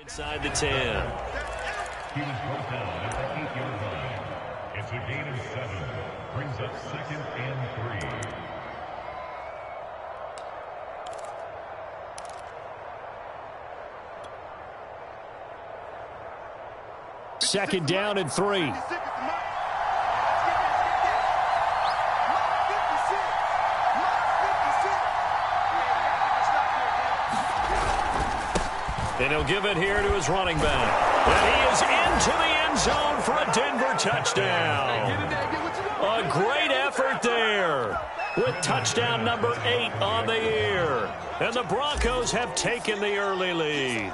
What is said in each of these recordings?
Inside the 10. He was brought down at the 8-yard line. It's a gain of 7. Brings up 2nd and 3. Second down and 3. And he'll give it here to his running back. And he is into the end zone for a Denver touchdown. A great effort there with touchdown number 8 on the year. And the Broncos have taken the early lead.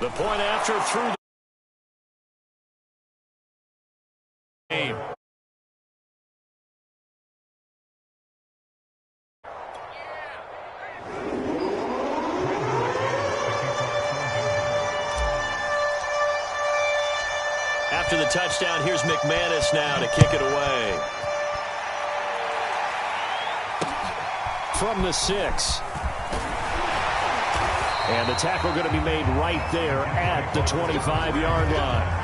The point after through the game. After the touchdown, here's McManus now to kick it away. From the 6. And the tackle going to be made right there at the 25-yard line.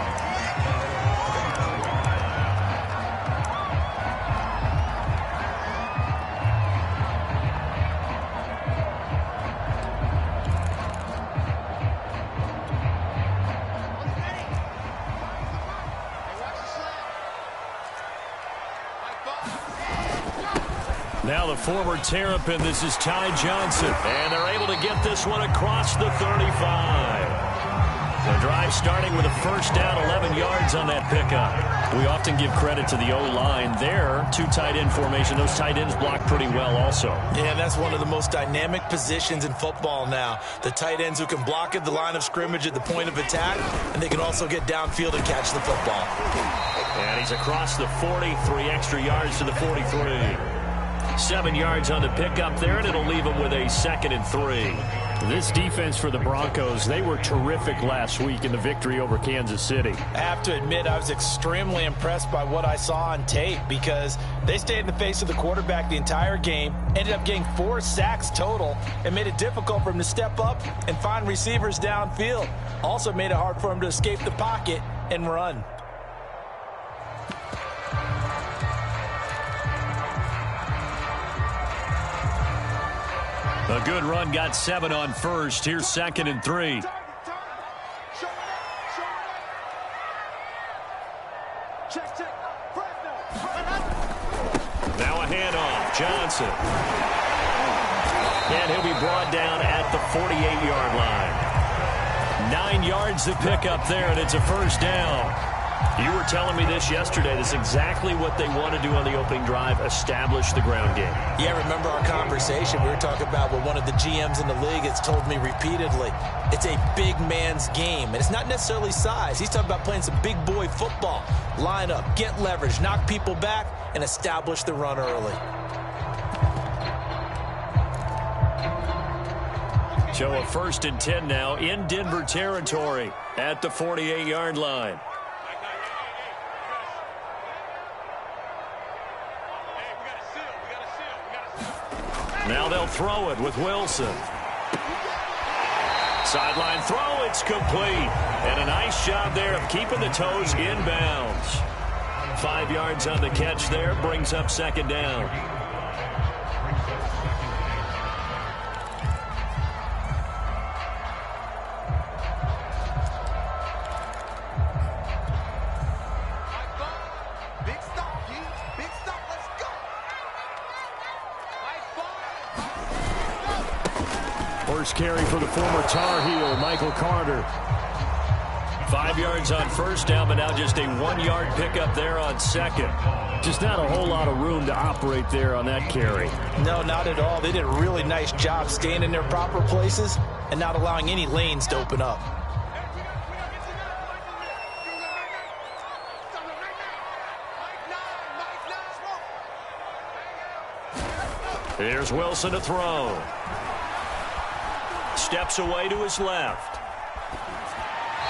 Now the former Terrapin, this is Ty Johnson. And they're able to get this one across the 35. The drive starting with a first down, 11 yards on that pickup. We often give credit to the O-line there. 2 tight end formation. Those tight ends block pretty well also. Yeah, that's one of the most dynamic positions in football now. The tight ends who can block at the line of scrimmage at the point of attack, and they can also get downfield and catch the football. And he's across the 40, 3 extra yards to the 43. 7 yards on the pickup there, and it'll leave him with a 2nd and 3. This defense for the Broncos, they were terrific last week in the victory over Kansas City. I have to admit, I was extremely impressed by what I saw on tape because they stayed in the face of the quarterback the entire game, ended up getting 4 sacks total, and made it difficult for him to step up and find receivers downfield. Also made it hard for him to escape the pocket and run. A good run, got 7 on first. Here's 2nd and 3. Now a handoff. Johnson. And he'll be brought down at the 48-yard line. 9 yards to pick up there, and it's a first down. You were telling me this yesterday. This is exactly what they want to do on the opening drive, establish the ground game. Yeah, remember our conversation? We were talking about what one of the GMs in the league has told me repeatedly. It's a big man's game, and it's not necessarily size. He's talking about playing some big boy football. Line up, get leverage, knock people back, and establish the run early. So a 1st and 10 now in Denver territory at the 48-yard line. Now they'll throw it with Wilson. Sideline throw, it's complete. And a nice job there of keeping the toes inbounds. 5 yards on the catch there, brings up 2nd down. First carry for the former Tar Heel, Michael Carter. 5 yards on first down, but now just a 1-yard pickup there on 2nd. Just not a whole lot of room to operate there on that carry. No, not at all. They did a really nice job staying in their proper places and not allowing any lanes to open up. Here's Wilson to throw. Steps away to his left.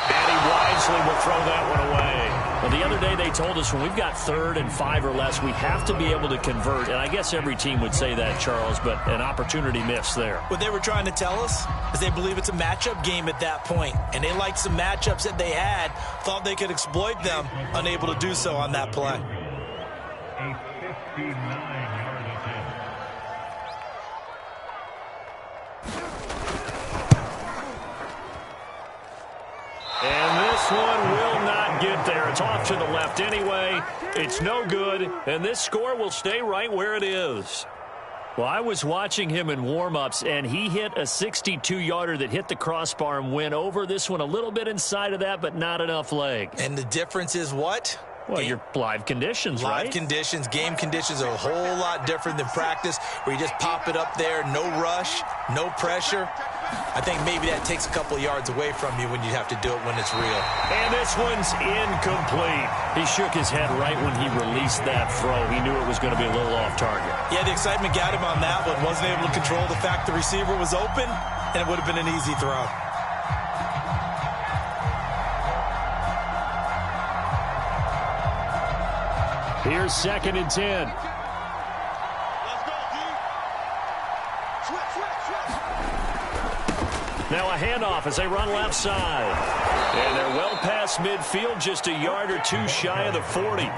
And he wisely will throw that one away. Well, the other day they told us when we've got 3rd and 5 or less, we have to be able to convert. And I guess every team would say that, Charles, but an opportunity missed there. What they were trying to tell us is they believe it's a matchup game at that point. And they liked some matchups that they had, thought they could exploit them, unable to do so on that play. A 59-yard attempt. And this one will not get there. It's off to the left anyway. It's no good, and this score will stay right where it is. Well, I was watching him in warm-ups, and he hit a 62-yarder that hit the crossbar and went over. This one a little bit inside of that, but not enough leg. And the difference is what? Well, your live conditions, right? Live conditions, game conditions are a whole lot different than practice, where you just pop it up there, no rush, no pressure. I think maybe that takes a couple of yards away from you when you have to do it when it's real. And this one's incomplete. He shook his head right when he released that throw. He knew it was going to be a little off target. Yeah, the excitement got him on that one. Wasn't able to control the fact the receiver was open, and it would have been an easy throw. Here's 2nd and 10. Now a handoff as they run left side. And they're well past midfield, just a yard or two shy of the 40.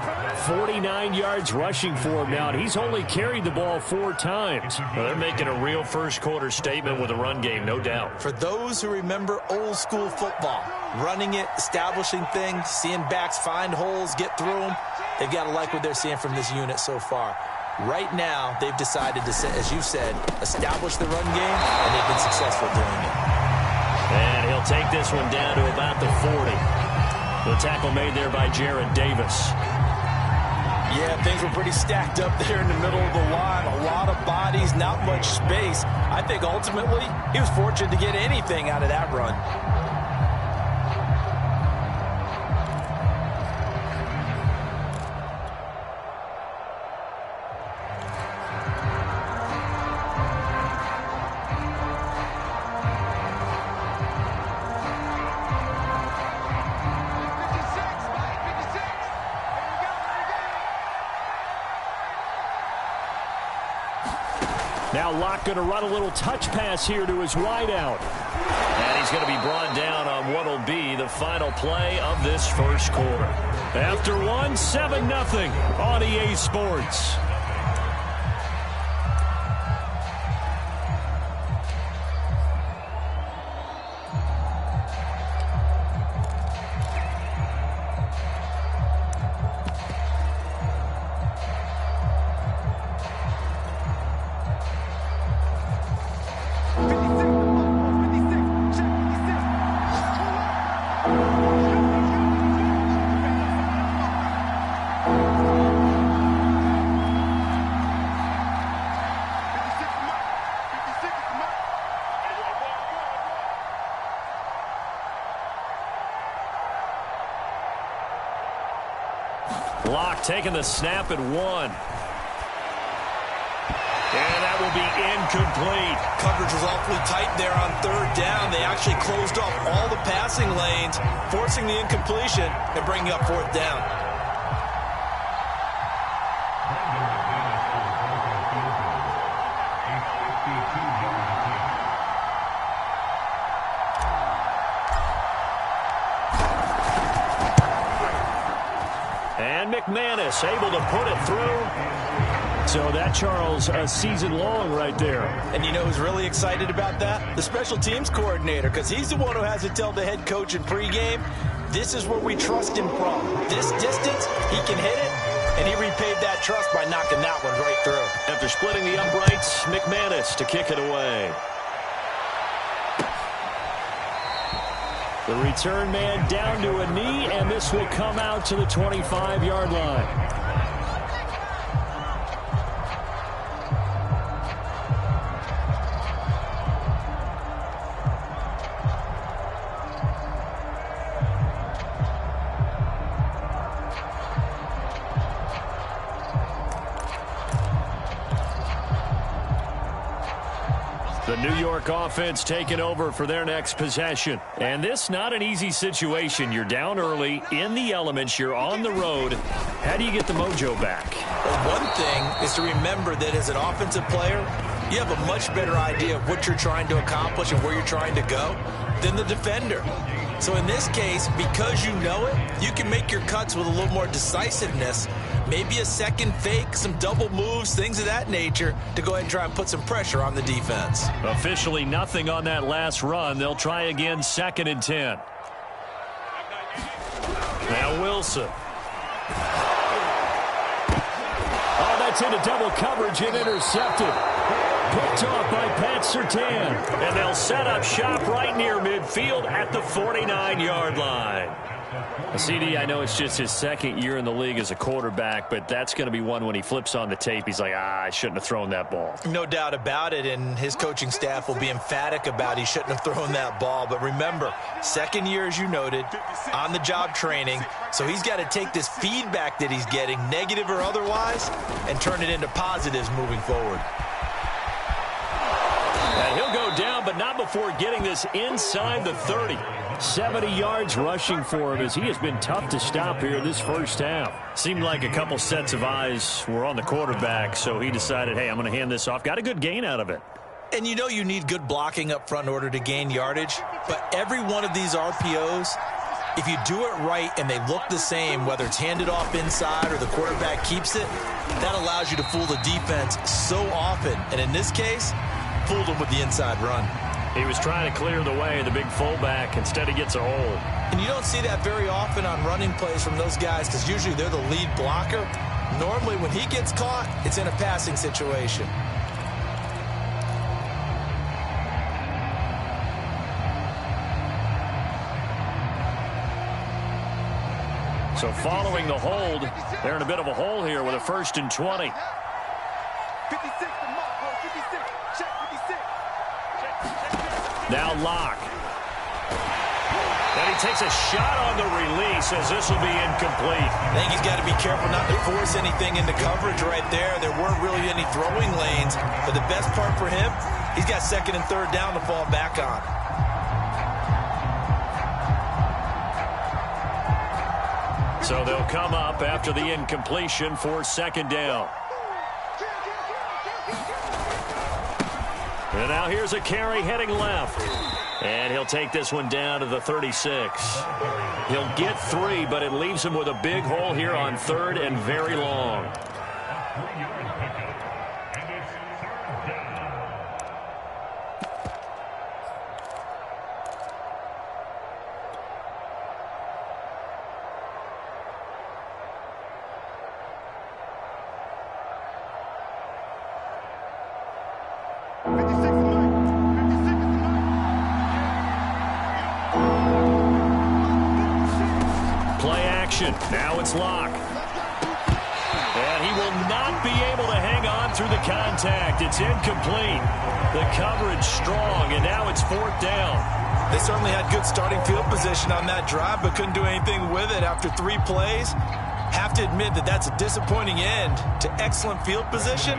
49 yards rushing for him now, and he's only carried the ball 4 times. Well, they're making a real first-quarter statement with a run game, no doubt. For those who remember old-school football, running it, establishing things, seeing backs find holes, get through them, they've got to like what they're seeing from this unit so far. Right now, they've decided to, as you said, establish the run game, and they've been successful doing it. And he'll take this one down to about the 40. The tackle made there by Jared Davis. Yeah, things were pretty stacked up there in the middle of the line. A lot of bodies, not much space. I think ultimately he was fortunate to get anything out of that run. Now Locke going to run a little touch pass here to his wideout. And he's going to be brought down on what will be the final play of this first quarter. After one, 7-0 on EA Sports. Locke taking the snap at 1. And that will be incomplete. Coverage was awfully tight there on 3rd down. They actually closed off all the passing lanes, forcing the incompletion and bringing up 4th down. And McManus able to put it through. So that, Charles, a season long right there. And you know who's really excited about that? The special teams coordinator, because he's the one who has to tell the head coach in pregame, this is where we trust him from. This distance, he can hit it, and he repaid that trust by knocking that one right through. After splitting the uprights, McManus to kick it away. The return man down to a knee, and this will come out to the 25-yard line. The New York offense taking over for their next possession. And this not an easy situation. You're down early, in the elements, you're on the road. How do you get the mojo back? Well, one thing is to remember that as an offensive player, you have a much better idea of what you're trying to accomplish and where you're trying to go than the defender. So in this case, because you know it, you can make your cuts with a little more decisiveness. Maybe a second fake, some double moves, things of that nature to go ahead and try and put some pressure on the defense. Officially nothing on that last run. They'll try again, 2nd and 10. Now Wilson. Oh, that's into double coverage and intercepted. Picked off by Pat Surtain. And they'll set up shop right near midfield at the 49-yard line. CD, I know it's just his 2nd year in the league as a quarterback, but that's going to be one when he flips on the tape. He's like, I shouldn't have thrown that ball. No doubt about it, and his coaching staff will be emphatic about he shouldn't have thrown that ball. But remember, 2nd year, as you noted, on-the-job training, so he's got to take this feedback that he's getting, negative or otherwise, and turn it into positives moving forward. And he'll go down, but not before getting this inside the 30. 70 yards rushing for him as he has been tough to stop here this first half. Seemed like a couple sets of eyes were on the quarterback, so he decided, hey, I'm going to hand this off. Got a good gain out of it. And you know you need good blocking up front in order to gain yardage, but every one of these RPOs, if you do it right and they look the same, whether it's handed off inside or the quarterback keeps it, that allows you to fool the defense so often. And in this case, fooled him with the inside run. He was trying to clear the way, the big fullback. Instead, he gets a hole. And you don't see that very often on running plays from those guys because usually they're the lead blocker. Normally, when he gets caught, it's in a passing situation. So following the hold, they're in a bit of a hole here with a 1st and 20. 56, the mark, boy, 56. Check 56. Now Locke. And he takes a shot on the release as this will be incomplete. I think he's got to be careful not to force anything into coverage right there. There weren't really any throwing lanes. But the best part for him, he's got 2nd and 3rd down to fall back on. So they'll come up after the incompletion for 2nd down. And now here's a carry heading left. And he'll take this one down to the 36. He'll get 3, but it leaves him with a big hole here on 3rd and very long. Now it's Locke. And he will not be able to hang on through the contact. It's incomplete. The coverage strong, and now it's 4th down. They certainly had good starting field position on that drive, but couldn't do anything with it after 3 plays. Have to admit that that's a disappointing end to excellent field position.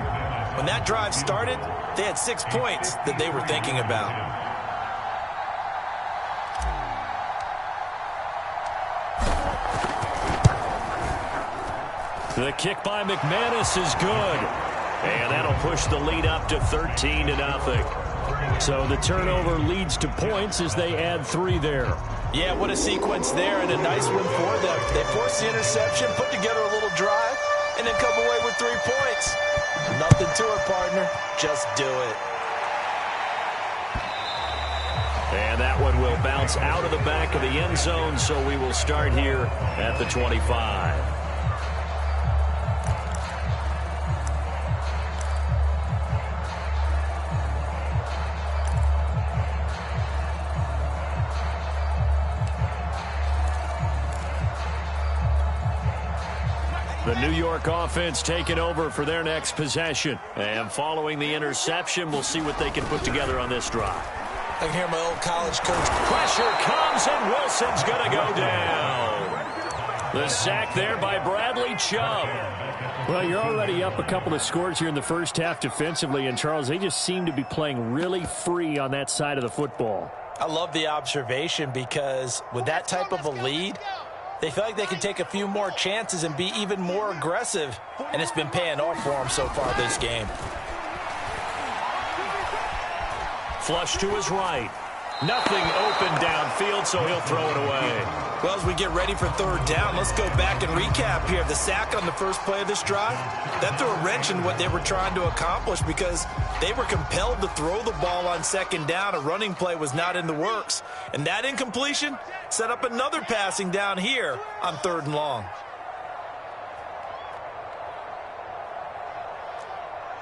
When that drive started, they had 6 points that they were thinking about. The kick by McManus is good. And that'll push the lead up to 13-0. So the turnover leads to points as they add 3 there. Yeah, what a sequence there, and a nice one for them. They forced the interception, put together a little drive, and then come away with 3 points. Nothing to it, partner. Just do it. And that one will bounce out of the back of the end zone, so we will start here at the 25. The New York offense taking over for their next possession. And following the interception, we'll see what they can put together on this drive. I can hear my old college coach. Pressure comes, and Wilson's going to go down. The sack there by Bradley Chubb. Well, you're already up a couple of scores here in the first half defensively, and Charles, they just seem to be playing really free on that side of the football. I love the observation because with that type of a lead, they feel like they can take a few more chances and be even more aggressive, and it's been paying off for them so far this game. Flush to his right. Nothing open downfield, so he'll throw it away. Well, as we get ready for third down, let's go back and recap here. The sack on the first play of this drive, that threw a wrench in what they were trying to accomplish because they were compelled to throw the ball on second down. A running play was not in the works. And that incompletion set up another passing down here on third and long.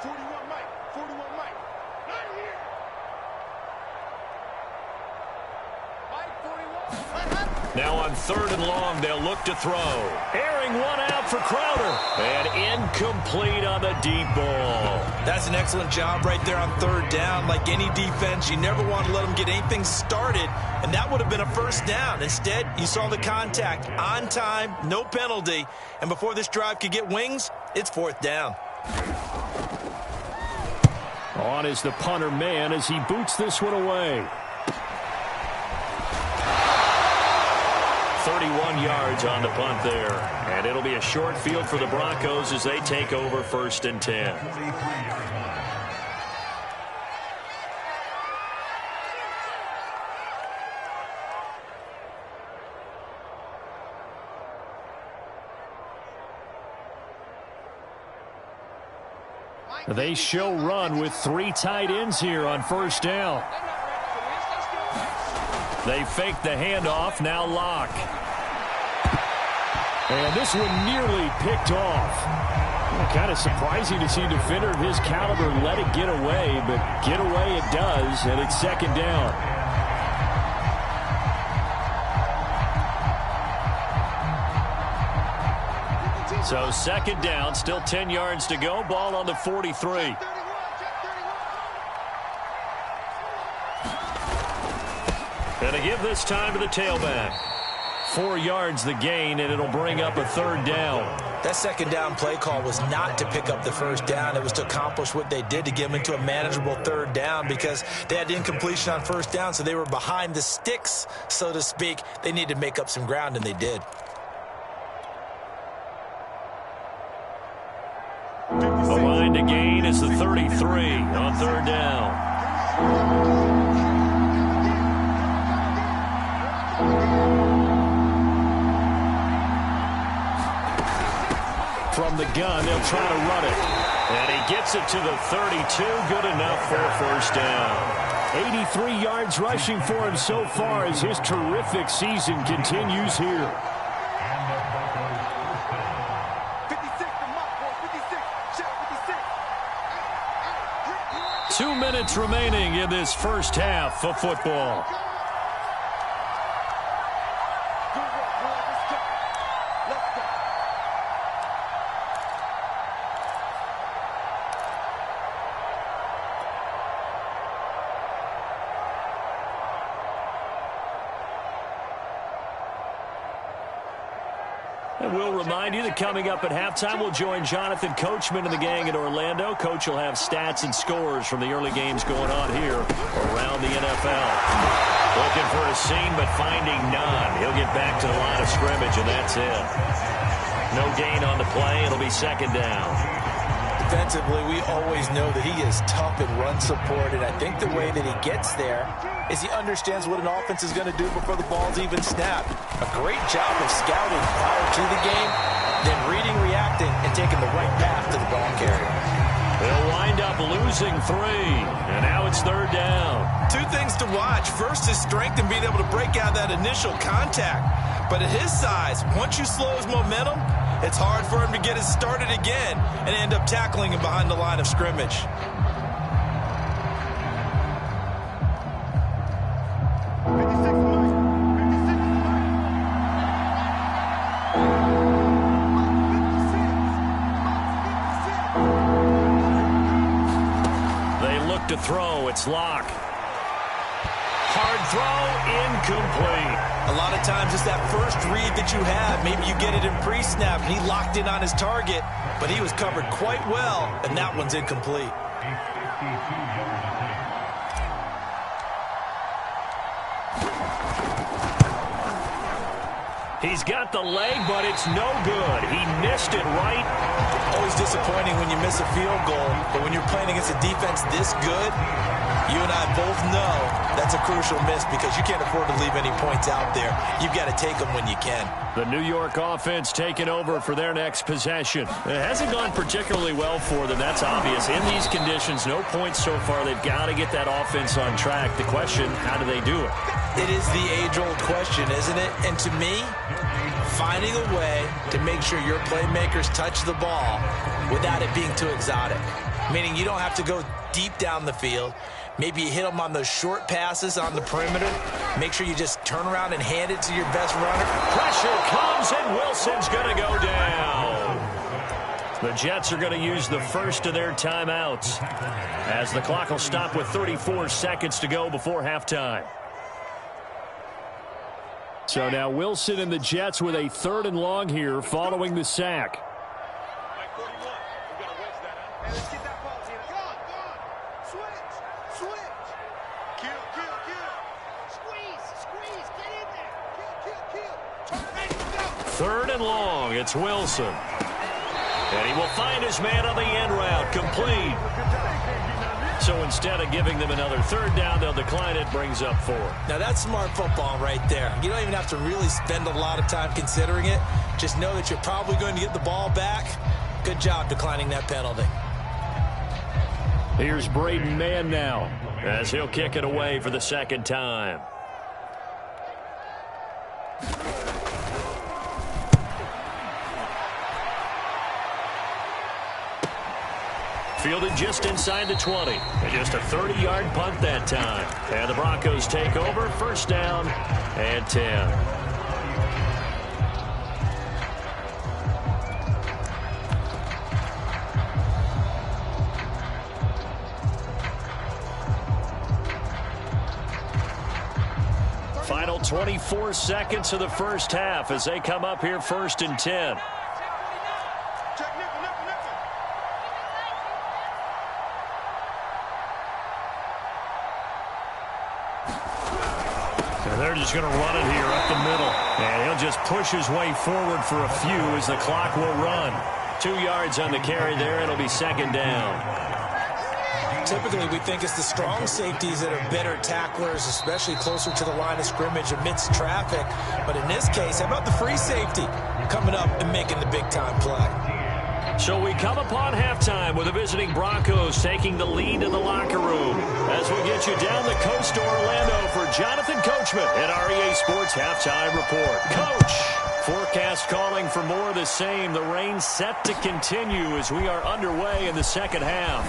41 Mike. 41 Mike. Right here. Mike 41. Now on third and long, they'll look to throw. Airing one out for Crowder. And incomplete on the deep ball. That's an excellent job right there on third down. Like any defense, you never want to let them get anything started, and that would have been a first down. Instead, you saw the contact on time, no penalty, and before this drive could get wings, it's fourth down. On is the punter man as he boots this one away. 31 yards on the punt there. And it'll be a short field for the Broncos as they take over first and 10. They show run with 3 tight ends here on first down. They fake the handoff, now Lock. And this one nearly picked off. Kind of surprising to see a defender of his caliber let it get away, but get away it does, and it's second down. So second down, still 10 yards to go, ball on the 43. And to give this time to the tailback. 4 yards the gain, and it'll bring up a third down. That second down play call was not to pick up the first down. It was to accomplish what they did to get them into a manageable third down because they had incompletion on first down, so they were behind the sticks, so to speak. They needed to make up some ground, and they did. The line to gain is the 33 on third down. From the gun, they'll try to run it. And he gets it to the 32. Good enough for a first down. 83 yards rushing for him so far as his terrific season continues here. 56 to Mike, boy. 56. Shot 56. 2 minutes remaining in this first half of football. Good work, boy. Let's go. Let's go. And we'll remind you that coming up at halftime, we'll join Jonathan Coachman and the gang in Orlando. Coach will have stats and scores from the early games going on here around the NFL. Looking for a seam, but finding none. He'll get back to the line of scrimmage, and that's it. No gain on the play. It'll be second down. Defensively, we always know that he is tough in run support, and I think the way that he gets there is he understands what an offense is going to do before the ball's even snapped. A great job of scouting prior to the game, then reading, reacting, and taking the right path to the ball carrier. They'll wind up losing 3, and now it's third down. 2 things to watch. First, his strength and being able to break out that initial contact. But at his size, once you slow his momentum, it's hard for him to get it started again and end up tackling him behind the line of scrimmage. They look to throw. It's Lock. Hard throw incomplete. A lot of times it's that first read that you have. Maybe you get it in pre-snap, and he locked in on his target, but he was covered quite well, and that one's incomplete. He's got the leg, but it's no good. He missed it right. Always disappointing when you miss a field goal, but when you're playing against a defense this good, you and I both know that's a crucial miss because you can't afford to leave any points out there. You've got to take them when you can. The New York offense taking over for their next possession. It hasn't gone particularly well for them, that's obvious. In these conditions, no points so far. They've got to get that offense on track. The question, how do they do it? It is the age-old question, isn't it? And to me, finding a way to make sure your playmakers touch the ball without it being too exotic. Meaning you don't have to go deep down the field. Maybe you hit them on those short passes on the perimeter. Make sure you just turn around and hand it to your best runner. Pressure comes, and Wilson's going to go down. The Jets are going to use the first of their timeouts as the clock will stop with 34 seconds to go before halftime. So now Wilson and the Jets with a 3rd and long here following the sack. Third and long, it's Wilson. And he will find his man on the end route, complete. So instead of giving them another 3rd down, they'll decline it, brings up 4. Now that's smart football right there. You don't even have to really spend a lot of time considering it. Just know that you're probably going to get the ball back. Good job declining that penalty. Here's Braden Mann now as he'll kick it away for the 2nd time. Fielded just inside the 20. And just a 30-yard punt that time. And the Broncos take over. 1st down and 10. Final 24 seconds of the first half as they come up here 1st and 10. They're just going to run it here up the middle. And he'll just push his way forward for a few as the clock will run. 2 yards on the carry there. It'll be 2nd down. Typically, we think it's the strong safeties that are better tacklers, especially closer to the line of scrimmage amidst traffic. But in this case, how about the free safety coming up and making the big-time play? So we come upon halftime with the visiting Broncos taking the lead in the locker room. As we get you down the coast to Orlando for Jonathan Coachman at REA Sports Halftime Report. Coach, forecast calling for more of the same. The rain set to continue as we are underway in the 2nd half.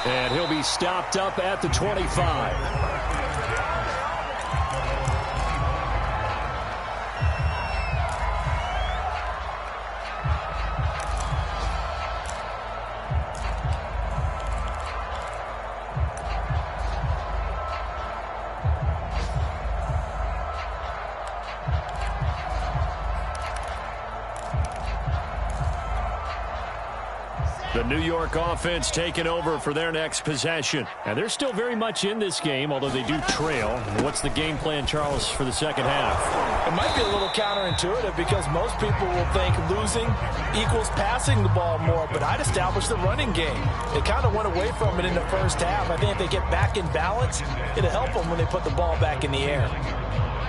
And he'll be stopped up at the 25. The New York offense taking over for their next possession. And they're still very much in this game, although they do trail. What's the game plan, Charles, for the 2nd half? It might be a little counterintuitive because most people will think losing equals passing the ball more, but I'd establish the running game. They kind of went away from it in the first half. I think if they get back in balance, it'll help them when they put the ball back in the air.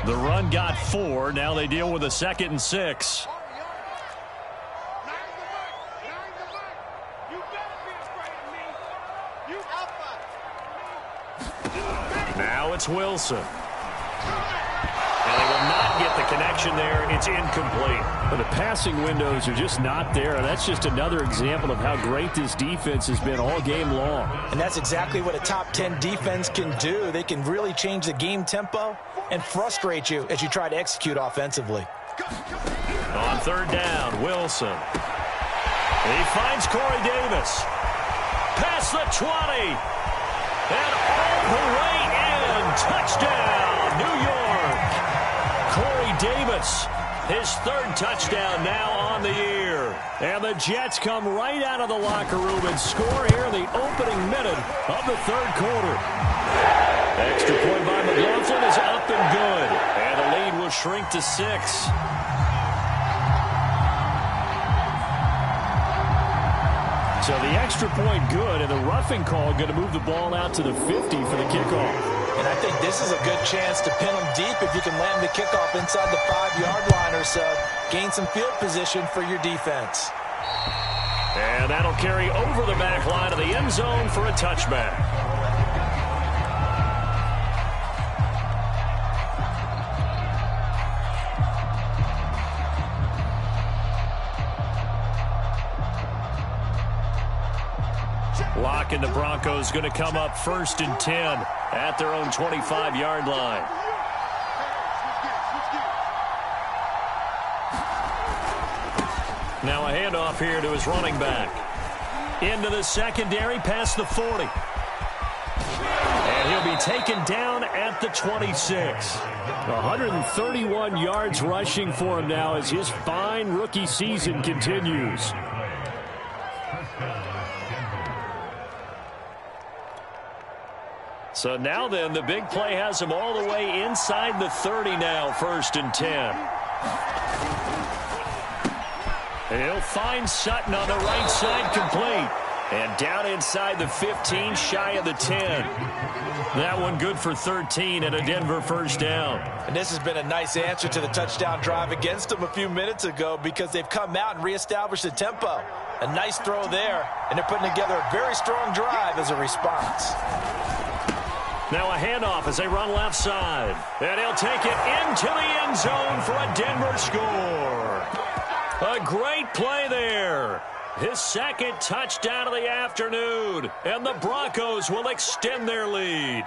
The run got 4. Now they deal with a 2nd and 6. Now it's Wilson. And they will not get the connection there. It's incomplete. But the passing windows are just not there. That's just another example of how great this defense has been all game long. And that's exactly what a top 10 defense can do. They can really change the game tempo and frustrate you as you try to execute offensively. On 3rd down, Wilson. He finds Corey Davis. Past the 20. And all the way in. touchdown, New York. Corey Davis, his third touchdown now on the year. And the Jets come right out of the locker room and score here in the opening minute of the third quarter. Extra point by McLaughlin is up and good. And the lead will shrink to 6. So the extra point good, and the roughing call going to move the ball out to the 50 for the kickoff. And I think this is a good chance to pin them deep if you can land the kickoff inside the 5-yard line or so. Gain some field position for your defense. And that'll carry over the back line of the end zone for a touchback. Locking the Broncos going to come up 1st and 10 at their own 25-yard line. Now a handoff here to his running back. Into the secondary past the 40. And he'll be taken down at the 26. 131 yards rushing for him now as his fine rookie season continues. So now then, the big play has him all the way inside the 30 now, 1st and 10. He'll find Sutton on the right side, complete. And down inside the 15, shy of the 10. That one good for 13 and a Denver first down. And this has been a nice answer to the touchdown drive against them a few minutes ago because they've come out and reestablished the tempo. A nice throw there, and they're putting together a very strong drive as a response. Now a handoff as they run left side. And he'll take it into the end zone for a Denver score. A great play there. His second touchdown of the afternoon. And the Broncos will extend their lead.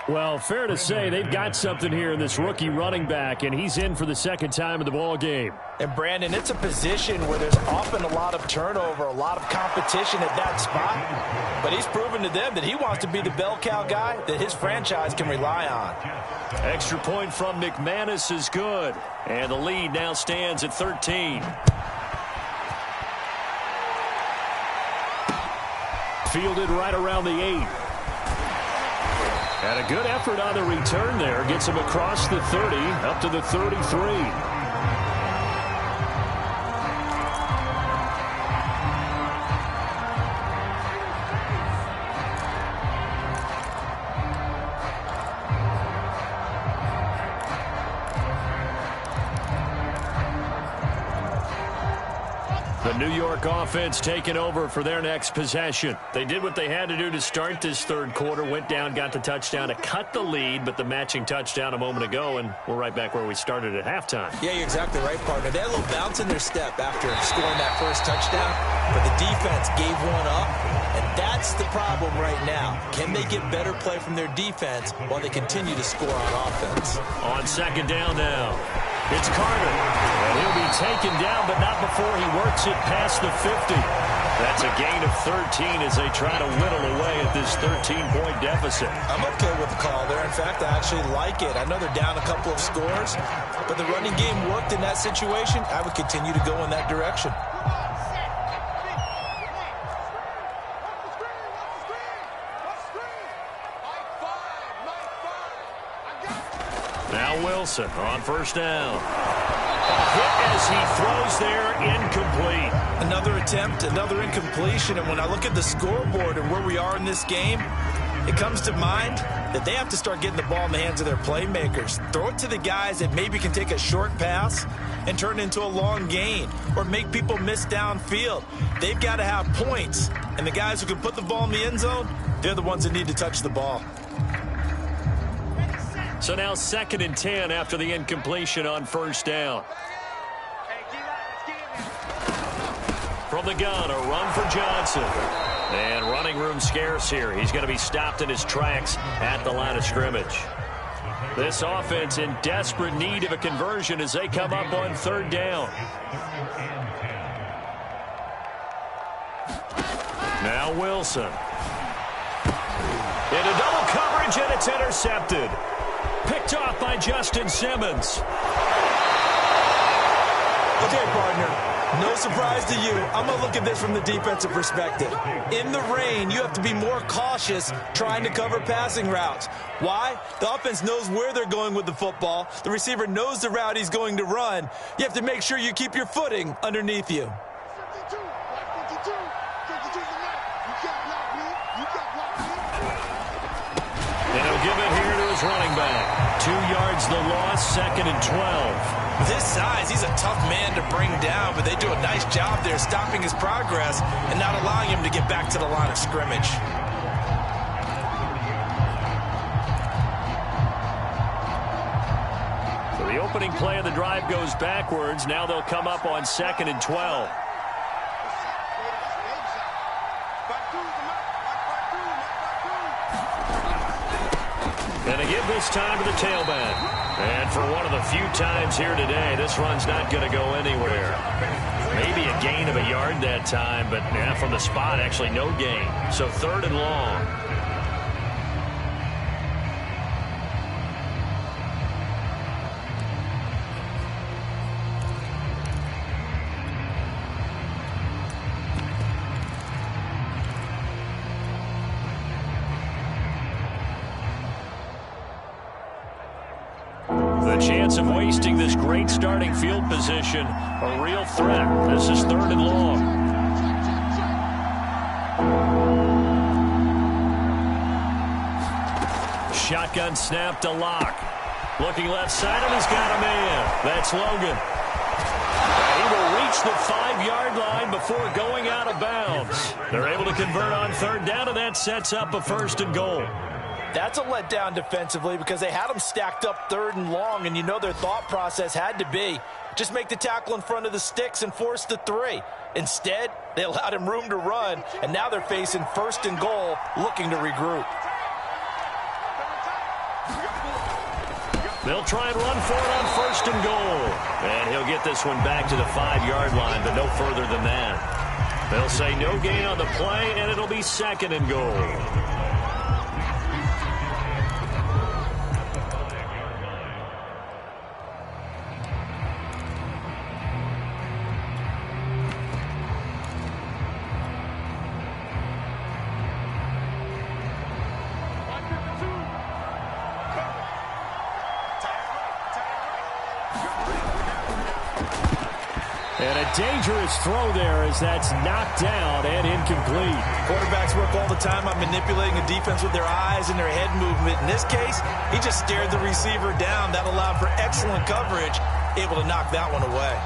Well, fair to say they've got something here in this rookie running back, and he's in for the second time in the ball game. And, Brandon, it's a position where there's often a lot of turnover, a lot of competition at that spot. But he's proven to them that he wants to be the bell cow guy that his franchise can rely on. Extra point from McManus is good. And the lead now stands at 13. Fielded right around the 8. And a good effort on the return there. Gets him across the 30, up to the 33. The New York offense taking over for their next possession. They did what they had to do to start this third quarter. Went down, got the touchdown to cut the lead, but the matching touchdown a moment ago, and we're right back where we started at halftime. Yeah, you're exactly right, partner. They had a little bounce in their step after scoring that first touchdown, but the defense gave one up, and that's the problem right now. Can they get better play from their defense while they continue to score on offense? On second down now. It's Carter. And he'll be taken down, but not before he works it past the 50. That's a gain of 13 as they try to whittle away at this 13-point deficit. I'm okay with the call there. In fact, I actually like it. I know they're down a couple of scores, but the running game worked in that situation. I would continue to go in that direction. Now Wilson on first down. A hit as he throws there, incomplete. Another attempt, another incompletion, and when I look at the scoreboard and where we are in this game, it comes to mind that they have to start getting the ball in the hands of their playmakers. Throw it to the guys that maybe can take a short pass and turn it into a long gain or make people miss downfield. They've got to have points, and the guys who can put the ball in the end zone, they're the ones that need to touch the ball. So now 2nd and 10 after the incompletion on first down. From the gun, a run for Johnson. And running room scarce here. He's going to be stopped in his tracks at the line of scrimmage. This offense in desperate need of a conversion as they come up on third down. Now Wilson. Into double coverage, and it's intercepted. Picked off by Justin Simmons. Okay, partner, no surprise to you. I'm going to look at this from the defensive perspective. In the rain, you have to be more cautious trying to cover passing routes. Why? The offense knows where they're going with the football. The receiver knows the route he's going to run. You have to make sure you keep your footing underneath you. And he'll give it here to his running back. 2 yards the loss, 2nd and 12. With his size, he's a tough man to bring down, but they do a nice job there stopping his progress and not allowing him to get back to the line of scrimmage. So the opening play of the drive goes backwards. Now they'll come up on 2nd and 12. And they give this time to the tailback. And for one of the few times here today, this run's not going to go anywhere. Maybe a gain of a yard that time, but from the spot, actually no gain. So 3rd and long. The chance of wasting this great starting field position, a real threat. This is 3rd and long. Shotgun snap to Locke. Looking left side, and he's got a man. That's Logan. And he will reach the 5-yard line before going out of bounds. They're able to convert on 3rd down, and that sets up a 1st and goal. That's a letdown defensively because they had him stacked up 3rd and long, and you know their thought process had to be just make the tackle in front of the sticks and force the 3. Instead, they allowed him room to run, and now they're facing 1st and goal, looking to regroup. They'll try and run for it on 1st and goal. And he'll get this one back to the 5-yard line, but no further than that. They'll say no gain on the play, and it'll be 2nd and goal. And a dangerous throw there as that's knocked down and incomplete. Quarterbacks work all the time on manipulating a defense with their eyes and their head movement. In this case, he just stared the receiver down. That allowed for excellent coverage, able to knock that one away.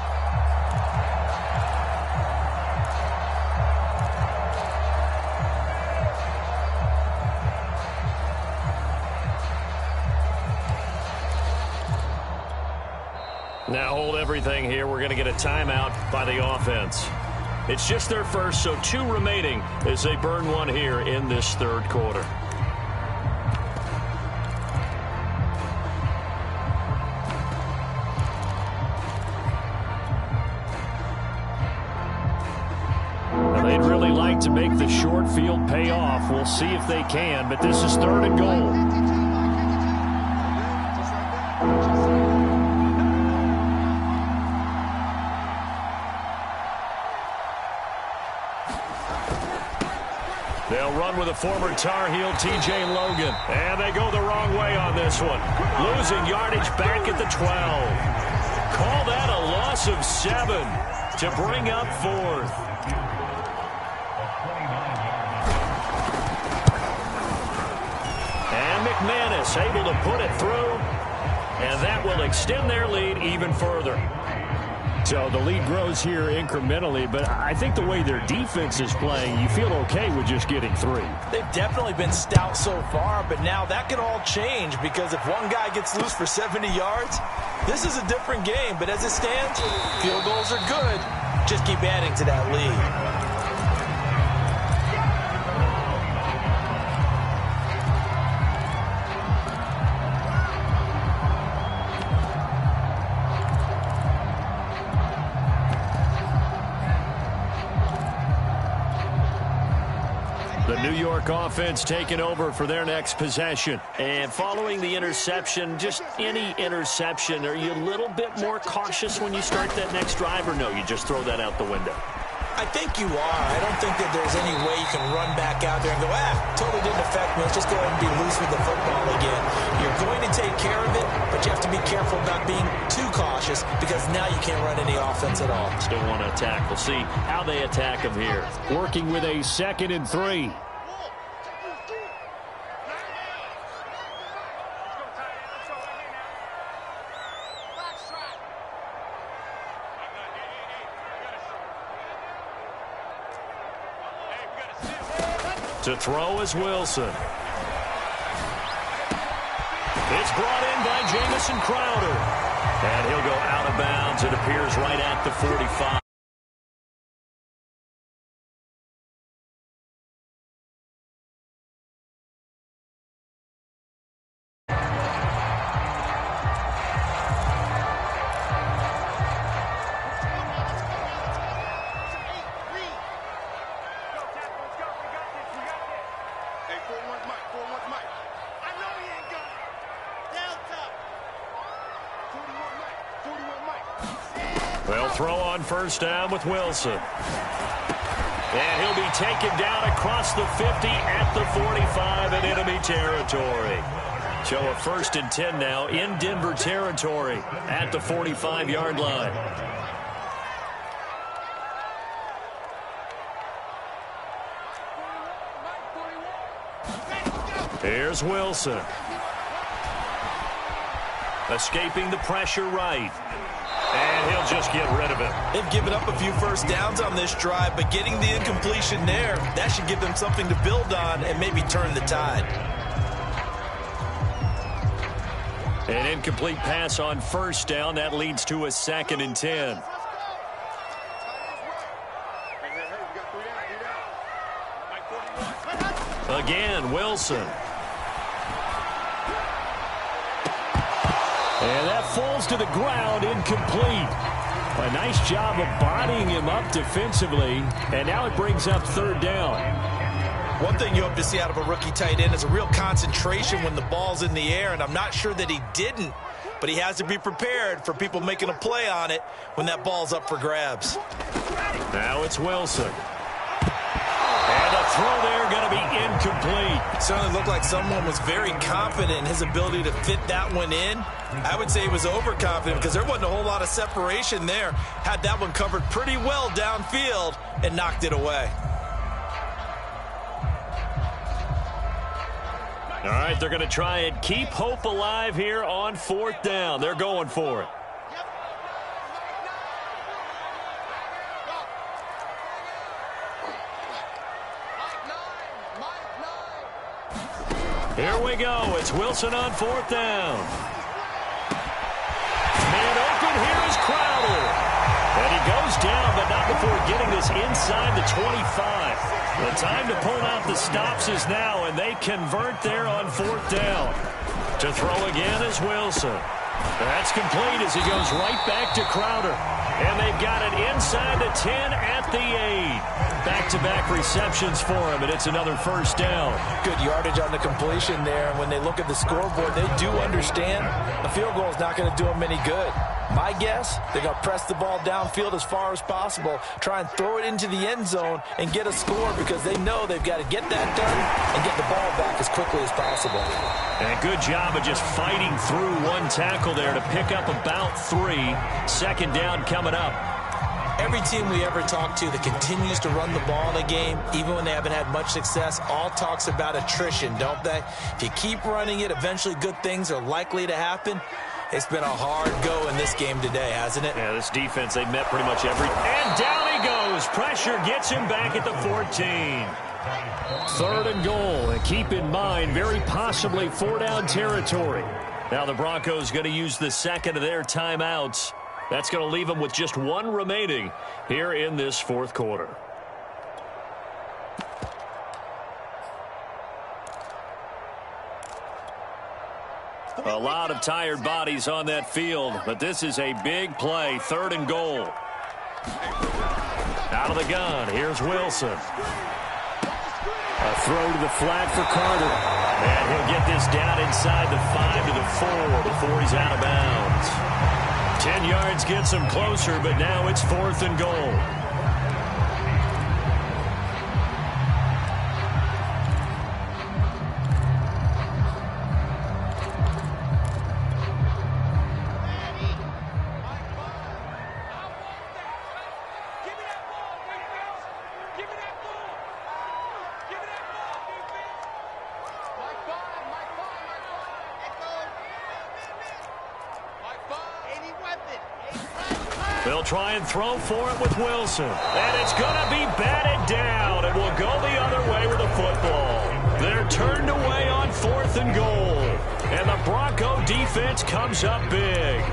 Now hold everything here. We're going to get a timeout by the offense. It's just their first, so 2 remaining as they burn one here in this 3rd quarter. Now they'd really like to make the short field pay off. We'll see if they can, but this is 3rd and goal. They'll run with a former Tar Heel, T.J. Logan. And they go the wrong way on this one. Losing yardage back at the 12. Call that a loss of 7 to bring up 4th. And McManus able to put it through. And that will extend their lead even further. So the lead grows here incrementally, but I think the way their defense is playing, you feel okay with just getting 3. They've definitely been stout so far, but now that can all change because if one guy gets loose for 70 yards, this is a different game. But as it stands, field goals are good. Just keep adding to that lead. York offense taking over for their next possession. And following the interception, just any interception, are you a little bit more cautious when you start that next drive, or no, you just throw that out the window? I think you are. I don't think that there's any way you can run back out there and go, totally didn't affect me. Let's just go ahead and be loose with the football again. You're going to take care of it, but you have to be careful about being too cautious because now you can't run any offense at all. Still want to attack. We'll see how they attack them here. Working with a 2nd and 3. To throw is Wilson. It's brought in by Jamison Crowder. And he'll go out of bounds. It appears right at the 45. They'll throw on first down with Wilson. And he'll be taken down across the 50 at the 45 in enemy territory. So a 1st and 10 now in Denver territory at the 45-yard line. Here's Wilson. Escaping the pressure right. And he'll just get rid of it. They've given up a few first downs on this drive, but getting the incompletion there, that should give them something to build on and maybe turn the tide. An incomplete pass on first down. That leads to a 2nd and 10. Again, Wilson. And that falls to the ground, incomplete. A nice job of bodying him up defensively, and now it brings up 3rd down. One thing you hope to see out of a rookie tight end is a real concentration when the ball's in the air, and I'm not sure that he didn't, but he has to be prepared for people making a play on it when that ball's up for grabs. Now it's Wilson. And a throw there going to be incomplete. Certainly looked like someone was very confident in his ability to fit that one in. I would say he was overconfident because there wasn't a whole lot of separation there. Had that one covered pretty well downfield and knocked it away. All right, they're going to try and keep hope alive here on 4th down. They're going for it. Here we go. It's Wilson on 4th down. Man open. Here is Crowder. And he goes down, but not before getting this inside the 25. The time to pull out the stops is now, and they convert there on 4th down. To throw again is Wilson. That's complete as he goes right back to Crowder. And they've got it inside the 10 at the 8. Back-to-back receptions for him, and it's another 1st down. Good yardage on the completion there. And when they look at the scoreboard, they do understand a field goal is not going to do them any good. My guess, they're going to press the ball downfield as far as possible, try and throw it into the end zone and get a score because they know they've got to get that done and get the ball back as quickly as possible. And good job of just fighting through one tackle there to pick up about 3. 2nd down coming up. Every team we ever talk to that continues to run the ball in a game, even when they haven't had much success, all talks about attrition, don't they? If you keep running it, eventually good things are likely to happen. It's been a hard go in this game today, hasn't it? Yeah, this defense, they've met pretty much every... And down he goes. Pressure gets him back at the 14. 3rd and goal. And keep in mind, very possibly 4-down territory. Now the Broncos going to use the 2nd of their timeouts. That's going to leave them with just 1 remaining here in this 4th quarter. A lot of tired bodies on that field, but this is a big play. 3rd and goal. Out of the gun, here's Wilson. A throw to the flat for Carter. And he'll get this down inside the 5 to the 4 before he's out of bounds. 10 yards gets him closer, but now it's 4th and goal. They'll try and throw for it with Wilson. And it's going to be batted down. It will go the other way with the football. They're turned away on 4th and goal. And the Bronco defense comes up big.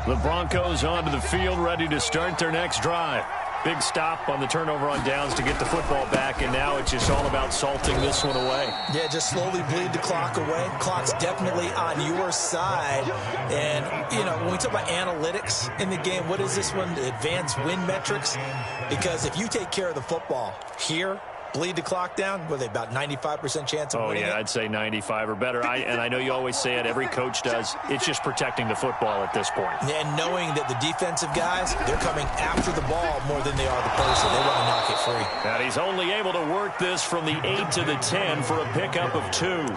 The Broncos onto the field, ready to start their next drive. Big stop on the turnover on downs to get the football back, and now it's just all about salting this one away. Yeah, just slowly bleed the clock away. Clock's definitely on your side. And, you know, when we talk about analytics in the game, what is this one? Advanced win metrics? Because if you take care of the football here, bleed the clock down, were they about 95% chance of winning it? I'd say 95 or better. And I know you always say it, every coach does. It's just protecting the football at this point. And knowing that the defensive guys, they're coming after the ball more than they are the person. They want to knock it free. And he's only able to work this from the 8 to the 10 for a pickup of 2.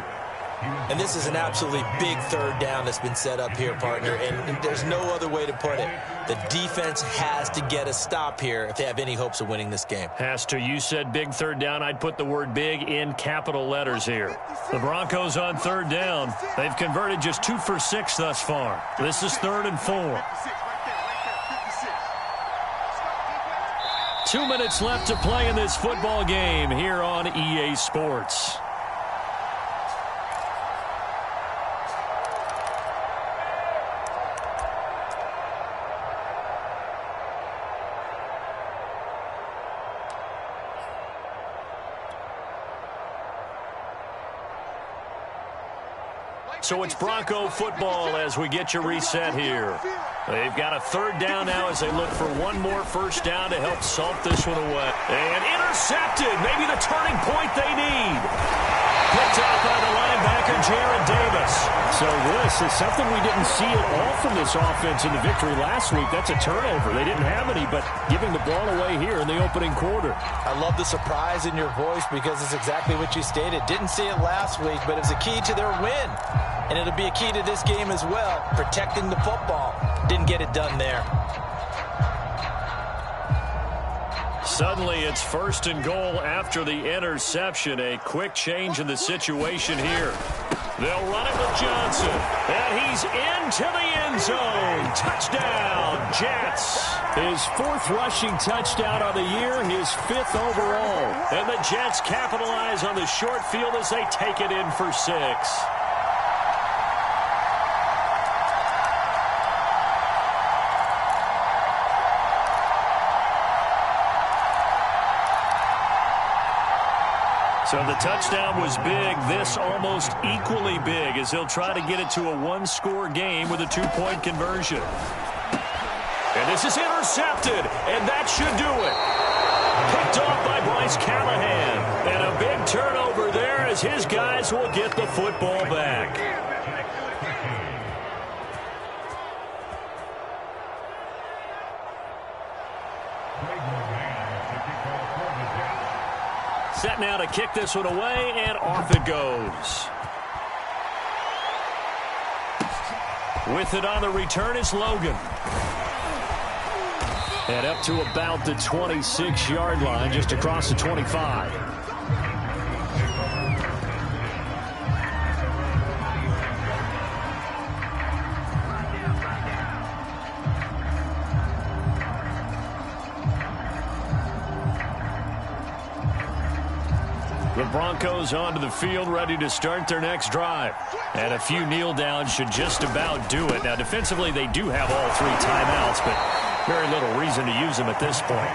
And this is an absolutely big 3rd down that's been set up here, partner. And there's no other way to put it. The defense has to get a stop here if they have any hopes of winning this game. Has to. You said big 3rd down. I'd put the word big in capital letters here. The Broncos on 3rd down. They've converted just 2 for 6 thus far. This is 3rd and 4. 2 minutes left to play in this football game here on EA Sports. So it's Bronco football as we get you reset here. They've got a 3rd down now as they look for one more 1st down to help salt this one away. And intercepted. Maybe the turning point they need. Picked off by the linebacker, Jared Davis. So this is something we didn't see at all from this offense in the victory last week. That's a turnover. They didn't have any, but giving the ball away here in the opening quarter. I love the surprise in your voice because it's exactly what you stated. Didn't see it last week, but it was a key to their win. And it'll be a key to this game as well, protecting the football. Didn't get it done there. Suddenly it's 1st and goal after the interception. A quick change in the situation here. They'll run it with Johnson. And he's into the end zone. Touchdown, Jets. His 4th rushing touchdown on the year, his 5th overall. And the Jets capitalize on the short field as they take it in for 6. So the touchdown was big. This almost equally big as he'll try to get it to a 1-score game with a 2-point conversion. And this is intercepted, and that should do it. Picked off by Bryce Callahan. And a big turnover there as his guys will get the football back. Set now to kick this one away, and off it goes. With it on the return is Logan. And up to about the 26-yard line, just across the 25. The Broncos onto the field, ready to start their next drive. And a few kneel downs should just about do it. Now, defensively, they do have all 3 timeouts, but very little reason to use them at this point.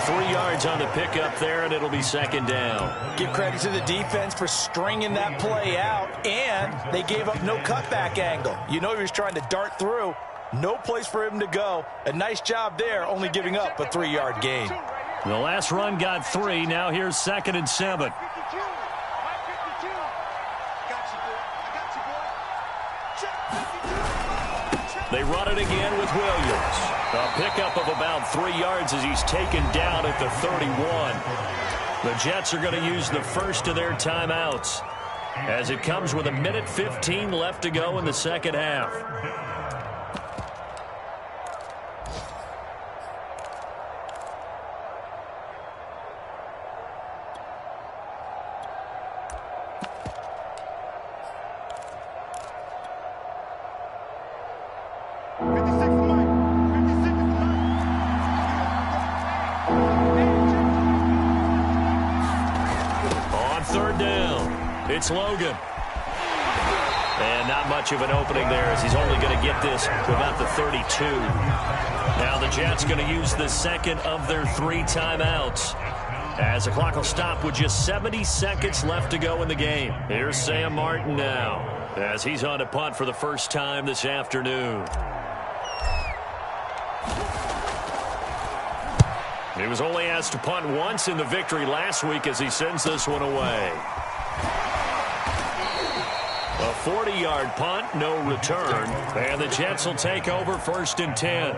3 yards on the pickup there, and it'll be second down. Give credit to the defense for stringing that play out, and they gave up no cutback angle. You know he was trying to dart through. No place for him to go. A nice job there, only giving up a 3-yard gain. The last run got 3. Now here's 2nd and 7. They run it again with Williams. A pickup of about 3 yards as he's taken down at the 31. The Jets are going to use the first of their timeouts as it comes with 1:15 left to go in the second half. It's Logan. And not much of an opening there as he's only going to get this to about the 32. Now the Jets going to use the second of their 3 timeouts as the clock will stop with just 70 seconds left to go in the game. Here's Sam Martin now as he's on to punt for the first time this afternoon. He was only asked to punt once in the victory last week as he sends this one away. A 40-yard punt, no return, and the Jets will take over 1st and 10. It's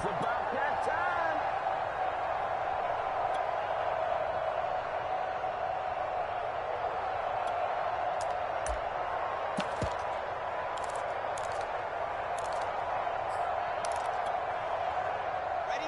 about that time.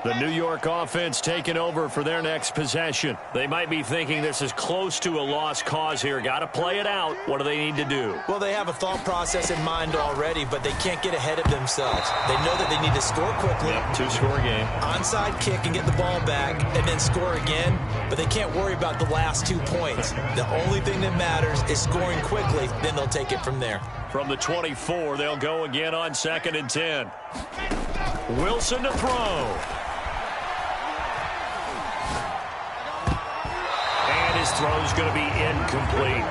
The New York offense taking over for their next possession. They might be thinking this is close to a lost cause here. Got to play it out. What do they need to do? Well, they have a thought process in mind already, but they can't get ahead of themselves. They know that they need to score quickly. Yep, 2-score game. Onside kick and get the ball back and then score again, but they can't worry about the last 2 points. The only thing that matters is scoring quickly, then they'll take it from there. From the 24, they'll go again on 2nd and 10. Wilson to throw. His throw's going to be incomplete.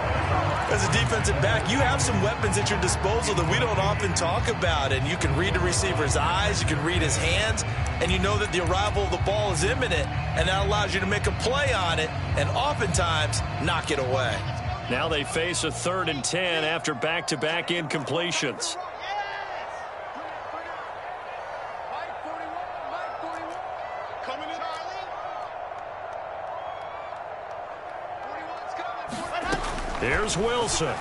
As a defensive back, you have some weapons at your disposal that we don't often talk about, and you can read the receiver's eyes, you can read his hands, and you know that the arrival of the ball is imminent, and that allows you to make a play on it and oftentimes knock it away. Now they face a 3rd and 10 after back-to-back incompletions. Here's Wilson.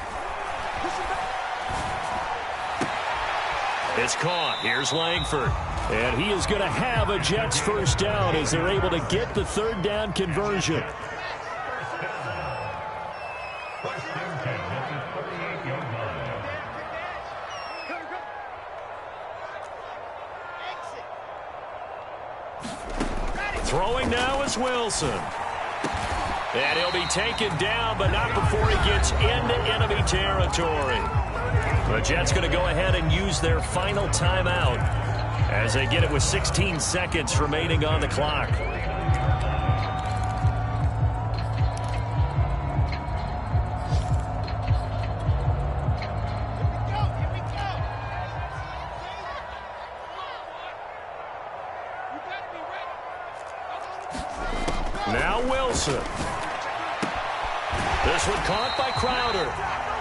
It's caught. Here's Langford. And he is going to have a Jets first down as they're able to get the 3rd down conversion. Throwing now is Wilson. And he'll be taken down, but not before he gets into enemy territory. The Jets going to go ahead and use their final timeout as they get it with 16 seconds remaining on the clock. Now Wilson. This one caught by Crowder.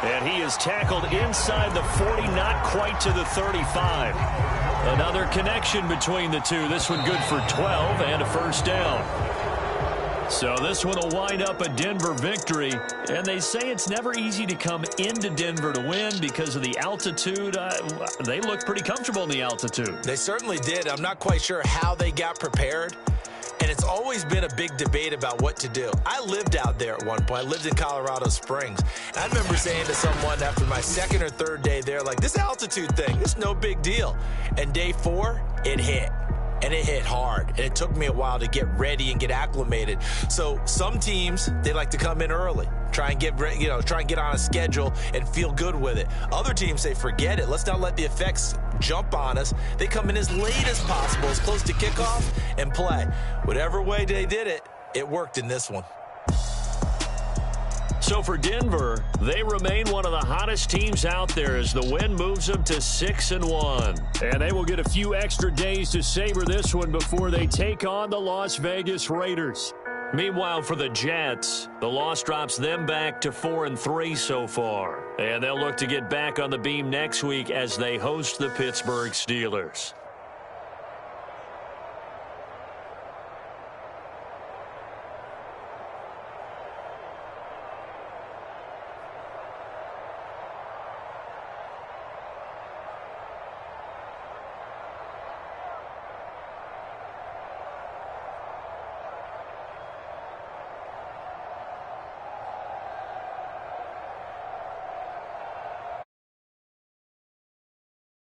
And he is tackled inside the 40, not quite to the 35. Another connection between the two. This one good for 12 and a first down. So this one will wind up a Denver victory. And they say it's never easy to come into Denver to win because of the altitude. They looked pretty comfortable in the altitude. They certainly did. I'm not quite sure how they got prepared. And it's always been a big debate about what to do. I lived out there at one point. I lived in Colorado Springs. And I remember saying to someone after my 2nd or 3rd day there, like, this altitude thing, it's no big deal. And day 4, it hit. And it hit hard. And it took me a while to get ready and get acclimated. So some teams, they like to come in early. Try and get on a schedule and feel good with it. Other teams say, forget it. Let's not let the effects jump on us. They come in as late as possible, as close to kickoff, and play. Whatever way they did it, it worked in this one. So for Denver, they remain one of the hottest teams out there as the win moves them to 6-1. And they will get a few extra days to savor this one before they take on the Las Vegas Raiders. Meanwhile, for the Jets, the loss drops them back to 4-3 so far. And they'll look to get back on the beam next week as they host the Pittsburgh Steelers.